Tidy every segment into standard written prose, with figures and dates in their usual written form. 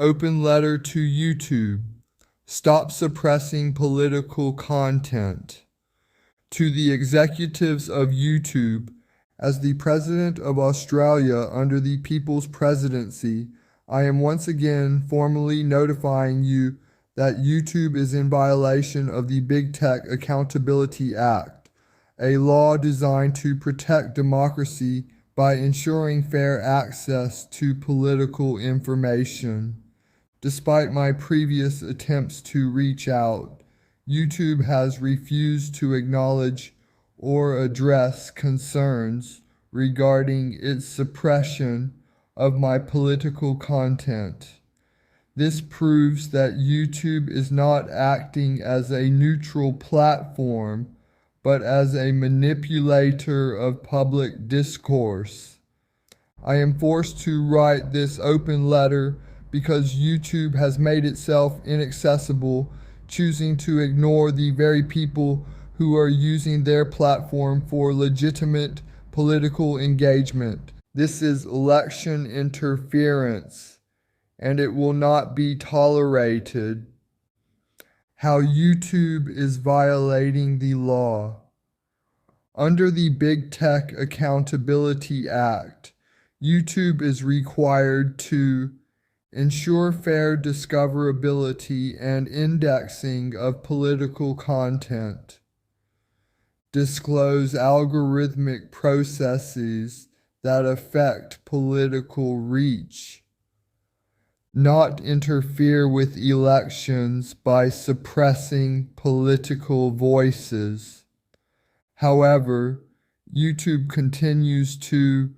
Open letter to YouTube. Stop suppressing political content. To the executives of YouTube, as the President of Australia under the People's Presidency, I am once again formally notifying you that YouTube is in violation of the Big Tech Accountability Act, a law designed to protect democracy by ensuring fair access to political information. Despite my previous attempts to reach out, YouTube has refused to acknowledge or address concerns regarding its suppression of my political content. This proves that YouTube is not acting as a neutral platform, but as a manipulator of public discourse. I am forced to write this open letter because YouTube has made itself inaccessible, choosing to ignore the very people who are using their platform for legitimate political engagement. This is election interference, and it will not be tolerated. How YouTube is violating the law. Under the Big Tech Accountability Act, YouTube is required to ensure fair discoverability and indexing of political content, disclose algorithmic processes that affect political reach, not interfere with elections by suppressing political voices. However, YouTube continues to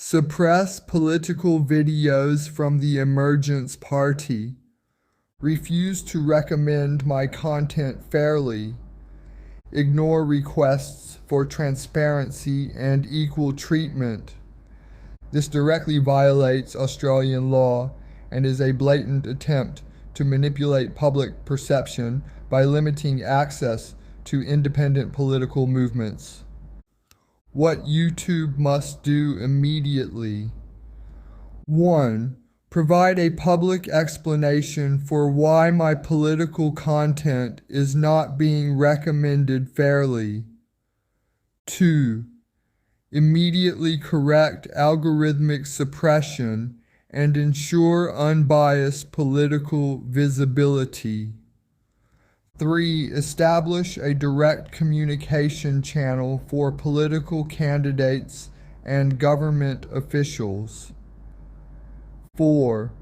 suppress political videos from the Emergence Party, refuse to recommend my content fairly, ignore requests for transparency and equal treatment. This directly violates Australian law and is a blatant attempt to manipulate public perception by limiting access to independent political movements. What YouTube must do immediately. 1. Provide a public explanation for why my political content is not being recommended fairly. 2. Immediately correct algorithmic suppression and ensure unbiased political visibility. 3. Establish a direct communication channel for political candidates and government officials. 4.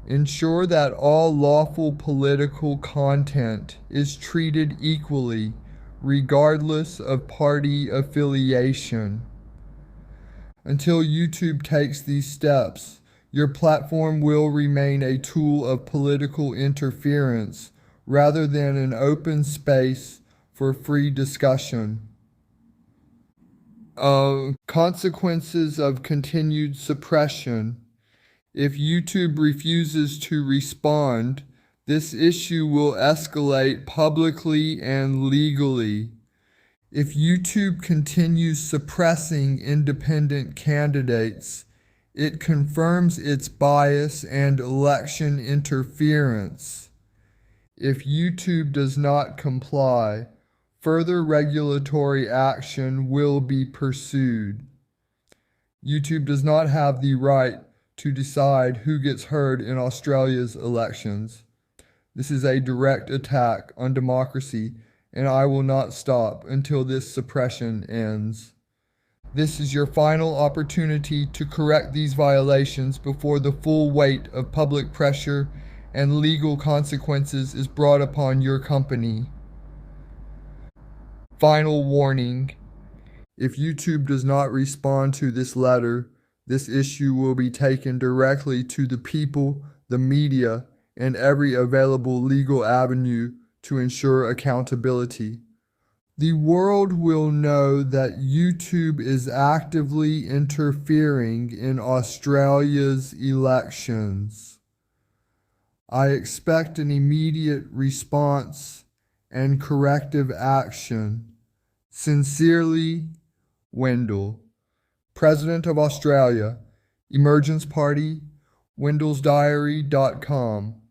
Ensure that all lawful political content is treated equally, regardless of party affiliation. Until YouTube takes these steps, your platform will remain a tool of political interference rather than an open space for free discussion. Consequences of continued suppression. If YouTube refuses to respond, this issue will escalate publicly and legally. If YouTube continues suppressing independent candidates, it confirms its bias and election interference. If YouTube does not comply, further regulatory action will be pursued. YouTube does not have the right to decide who gets heard in Australia's elections. This is a direct attack on democracy, and I will not stop until this suppression ends. This is your final opportunity to correct these violations before the full weight of public pressure and legal consequences is brought upon your company. Final warning. If YouTube does not respond to this letter, this issue will be taken directly to the people, the media, and every available legal avenue to ensure accountability. The world will know that YouTube is actively interfering in Australia's elections. I expect an immediate response and corrective action. Sincerely, Wendell, President of Australia, Emergence Party, wendellsdiary.com.